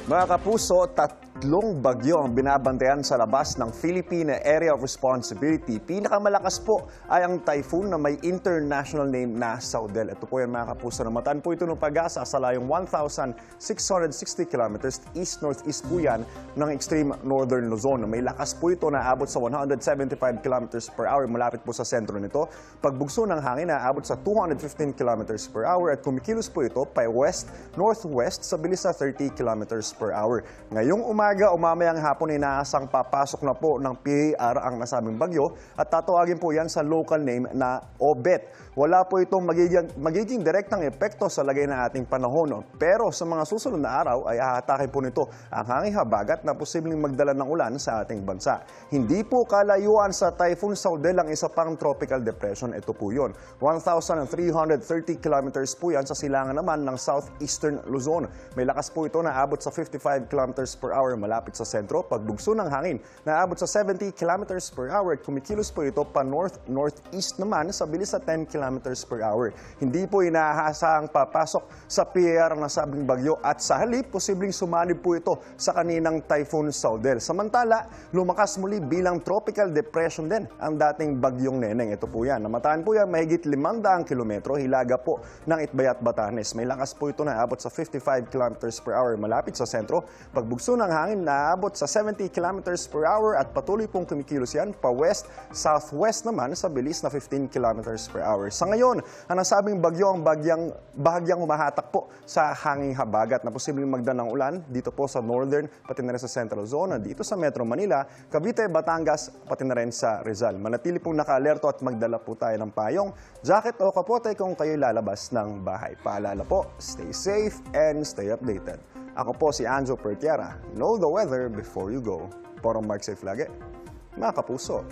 Mga kapuso, tatlong bagyo ang binabantayan sa labas ng Philippine Area of Responsibility. Pinakamalakas po ay ang typhoon na may international name na Saudel. Ito po yan mga kapuso. Namatan po ito ng Pag-asa sa layong 1,660 kilometers east-northeast po yan ng extreme northern Luzon. May lakas po ito na abot sa 175 kilometers per hour. Malapit po sa sentro nito. Pagbugso ng hangin na abot sa 215 kilometers per hour at kumikilos po ito pa west-northwest sa bilis sa 30 kilometers per hour. Ngayong umaga o mamayang hapon inaasang papasok na po ng PAR ang nasabing bagyo at tatawagin po yan sa local name na Obet. Wala po itong magiging direktang epekto sa lagay ng ating panahon. Pero sa mga susunod na araw ay ahatakin po nito ang hanging habagat na posibleng magdala ng ulan sa ating bansa. Hindi po kalayuan sa Typhoon Saudel ang isa pang tropical depression. Ito po yun. 1,330 kilometers po yan sa silangan naman ng southeastern Luzon. May lakas po ito na abot sa 55 kilometers per hour malapit sa sentro. Pagbugso ng hangin na abot sa 70 kilometers per hour at kumikilos po ito pa north-northeast naman sa bilis sa 10 kilometers per hour. Hindi po inaasahang papasok sa PAR ang nasabing bagyo at sa halip, posibleng sumanib po ito sa kaninang Typhoon Saudel. Samantala, lumakas muli bilang tropical depression din ang dating bagyong Neneng. Ito po yan. Namataan po yan mahigit 500 kilometro hilaga po ng Itbayat, Batanes. May lakas po ito na abot sa 55 kilometers per hour malapit sa sentro. Pagbugso ng hangin na abot sa 70 kilometers per hour at patuloy pong kumikilos yan pa west-southwest naman sa bilis na 15 kilometers per hour. Sa ngayon, ang nasabing bagyo ang bahagyang humahatak po sa hanging habagat na posibleng magdala ng ulan dito po sa northern pati na rin sa central zone, dito sa Metro Manila, Cavite, Batangas pati na rin sa Rizal. Manatili pong naka-alerto at magdala po tayo ng payong, jacket o kapote kung kayo lalabas ng bahay. Paalala po, stay safe and stay updated. Ako po si Anjo Pertiera. Know the weather before you go. Porong Mark Safe lagi. Mga kapuso.